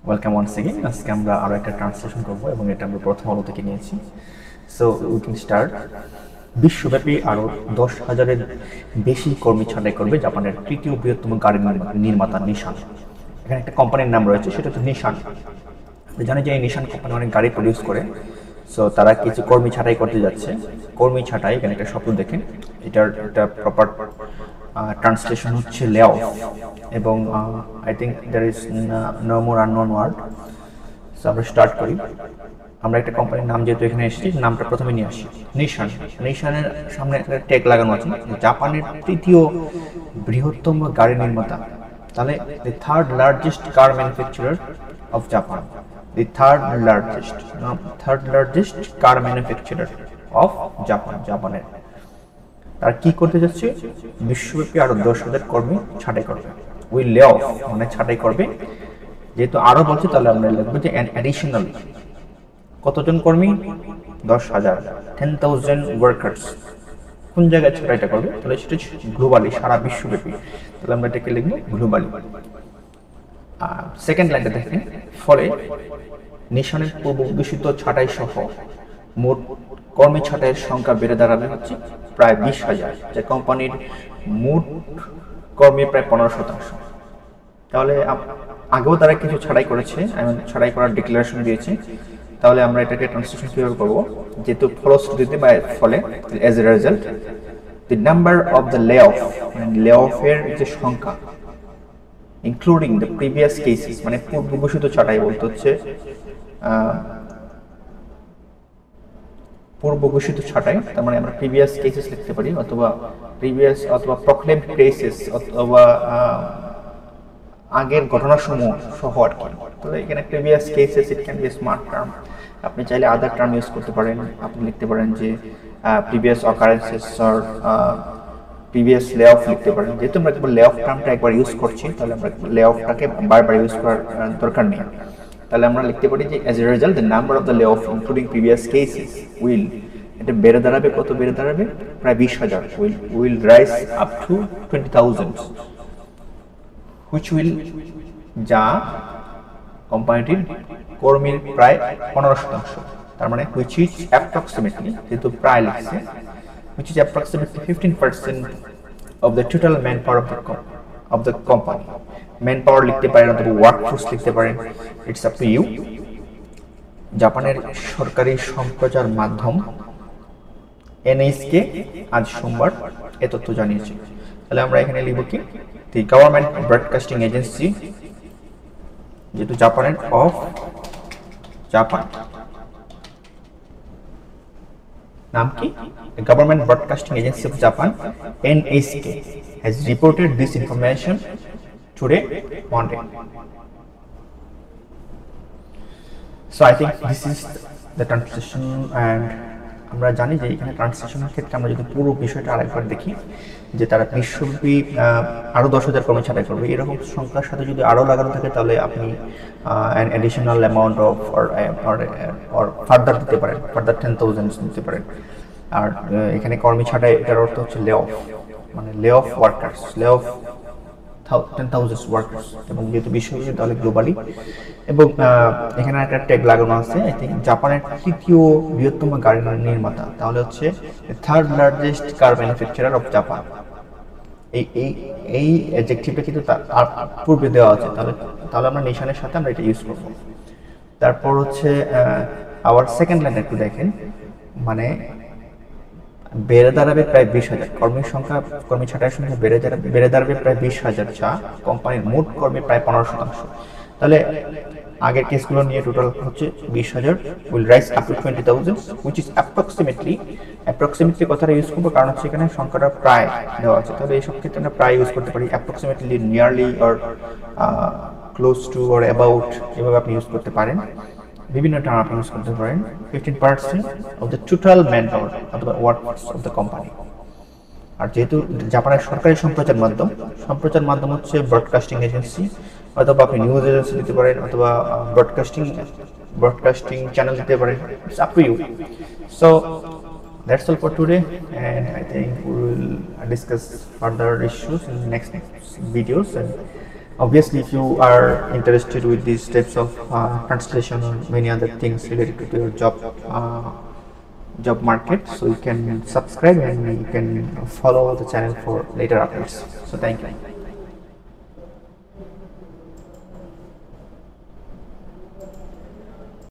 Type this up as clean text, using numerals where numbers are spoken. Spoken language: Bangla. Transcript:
Welcome once again. আজকে আমরা আরও একটা ট্রান্সলেশন করবো এবং এটা আমরা প্রথম আলো থেকে নিয়েছি। So we can start. বিশ্বব্যাপী আরও 10,000-এর বেশি কর্মী ছাঁটাই করবে জাপানের তৃতীয় বৃহত্তম গাড়ি নির্মাতা নিশান। এখানে একটা কোম্পানির নাম রয়েছে, সেটা হচ্ছে নিশান। আমরা জানি যে এই নিশান কোম্পানি অনেক গাড়ি প্রডিউস করে। সো তারা কিছু কর্মী ছাঁটাই করতে যাচ্ছে। কর্মী ছাঁটাই, এখানে একটা শব্দ দেখেন, এটার একটা প্রপার ট্রান্সলেশন হচ্ছে লে অফ, এবং I think there is no more unknown word. So আমরা স্টার্ট করি। আমরা একটা কোম্পানির নাম যেহেতু এখানে এসেছি, নামটা প্রথমে নিয়ে আসি। নিশান, নিশানের সামনে একটা ট্যাগ লাগানো আছে, জাপানের তৃতীয় বৃহত্তম গাড়ি নির্মাতা। তাহলে the third largest car manufacturer of Japan, the third largest car manufacturer of Japan. জাপানের তারা কি করতে যাচ্ছে? বিশ্বব্যাপী আরো 10,000 কর্মী ছাঁটাই করবে। উই লে অফ মানে ছাঁটাই করবে। যেহেতু আরো বলছে, তাহলে আমরা লিখবো যে অ্যান অ্যাডিশনাল। কতজন কর্মী? 10,000, 10,000 ওয়ার্কার্স। কোন জায়গায় ছাঁটাইটা করবে? তাহলে সেটা গ্লোবালি, সারা বিশ্বব্যাপী। তাহলে আমরা এটাকে লিখবো গ্লোবালি। সেকেন্ড লাইনটা দেখেন, ফলে নিশানের পূর্ব ঘোষিত ছাঁটাই সহ মোট কর্মী ছাঁটাইয়ের সংখ্যা বেড়ে দাঁড়াবে হচ্ছে প্রায় 20,000, যে কোম্পানির মোট কর্মী প্রায় 15%। তাহলে আগেও তারা কিছু ছাঁটাই করেছে, ছাঁটাই করার ডিক্লারেশন দিয়েছে। তাহলে আমরা এটাকে ট্রান্সলেশন কিভাবে করবো? যেহেতু ফলশ্রুতিতে বা ফলে, as a result, the number of the লে অফ, মানে লে অফের যে সংখ্যা, ইনক্লুডিং দ্য প্রিভিয়াস কেসেস, মানে পূর্ব ঘোষিত ছাঁটাই বলতে হচ্ছে পূর্ব ঘোষিত ছাঁটাই। তার মানে আমরা প্রিভিয়াস কেসেস লিখতে পারি, অথবা প্রিভিয়াস অথবা প্রক্লেমড কেসেস, অথবা আগের ঘটনাসমূহ সহ আর কি। তাহলে এখানে previous cases, it can be smart term. আপনি চাইলে আদার টার্ম ইউজ করতে পারেন। আপনি লিখতে পারেন যে previous occurrences or previous layoff লিখতে পারেন। যেহেতু আমরা লে অফ টার্মটা একবার ইউজ করছি, তাহলে আমরা লে অফটাকে বারবার ইউজ করার দরকার নেই। তাহলে আমরা লিখতে পারি যে as a result the number of the লে of including previous cases will, এটা বেড়ে দাঁড়াবে, কত বেড়ে দাঁড়াবে? প্রায় 20,000। Will rise up to 20,000, which will, যা কোম্পানিটির কর্মীর প্রায় 15%। তার মানে which is approximately, যেহেতু প্রায় লিখছে, which is approximately 15% of the total manpower of the company. Manpower লিখতে পারেন অথবা ওয়ার্কফোর্স লিখতে পারেন, ইটস আপ টু ইউ। জাপানের সরকারি সম্প্রচার মাধ্যম এনএইচকে আজ সোমবার এ তথ্য জানিয়েছে। তাহলে আমরা এখানে লিখব কি? দি গভর্নমেন্ট ব্রডকাস্টিং এজেন্সি, যেহেতু জাপানের, অফ জাপান, নাম কি? Government broadcasting agency of Japan, NHK, has reported this information today, Monday. So I think this is the translation, and আমরা জানি যে এখানে ট্রান্সলেশনের ক্ষেত্রে আমরা যদি পুরো বিষয়টা আরেকবার দেখি, যে তারা বিশ্বব্যাপী আরও 10,000 কর্মী ছাঁটাই করবে, এরকম সংখ্যার সাথে যদি আরও লাগানো থাকে, তাহলে আপনি an additional amount of or further দিতে পারেন, ফার্দার 10,000 দিতে পারেন। আর এখানে কর্মী ছাঁটাই, এটার অর্থ হচ্ছে লে অফ, মানে লে অফ ওয়ার্কার্স, লে অফ 10,000 ওয়ার্কার্স, এবং যেহেতু বিশ্বব্যাপী তাহলে গ্লোবালি। এবং এখানে একটা ট্যাগ লাগানো আছে, আই থিঙ্ক জাপানের তৃতীয় বৃহত্তম গাড়ি নির্মাতা, তাহলে হচ্ছে third largest car manufacturer of Japan. এই অ্যাডজেক্টিভটা কিন্তু পূর্বে দেওয়া আছে। তাহলে আমরা নিশানের সাথে আমরা এটা ইউজ করবো। তারপর হচ্ছে আবার সেকেন্ড লাইন একটু দেখেন, মানে বেড়ে দাঁড়াবে প্রায় 20,000 কর্মীর সংখ্যা, কর্মী ছাঁটাইয়ের সংখ্যা বেড়ে দাঁড়াবে প্রায় 20,000, যা কোম্পানির মোট কর্মীর প্রায় 15%। তাহলে আগের কেসগুলো নিয়ে টোটাল হচ্ছে 20,000, will rise up to 20,000, which is approximately কথাটা ইউজ করবো, কারণ হচ্ছে এখানে সংখ্যাটা প্রায় দেওয়া আছে। তাহলে এইসব ক্ষেত্রে আমরা প্রায় ইউজ করতে পারি, approximately, nearly, or close two, or about, এভাবে আপনি ইউজ করতে পারেন। বিভিন্ন টার্ম আপনি ইউজ করতে পারেন। 15% of the total man power অথবা ওয়ার্কফোর্স অফ দ্য কোম্পানি। আর যেহেতু জাপানের সরকারি সম্প্রচার মাধ্যম হচ্ছে ব্রডকাস্টিং এজেন্সি, অথবা আপনি নিউজ এজেন্সি দিতে পারেন, অথবা ব্রডকাস্টিং চ্যানেল দিতে পারেন, it's up to you. So that's all for today, and I think we will discuss further issues in the next videos, and Obviously, if you are interested with these types of translation or many other things related to your job market, so you can subscribe and you can follow the channel for later updates. So thank you.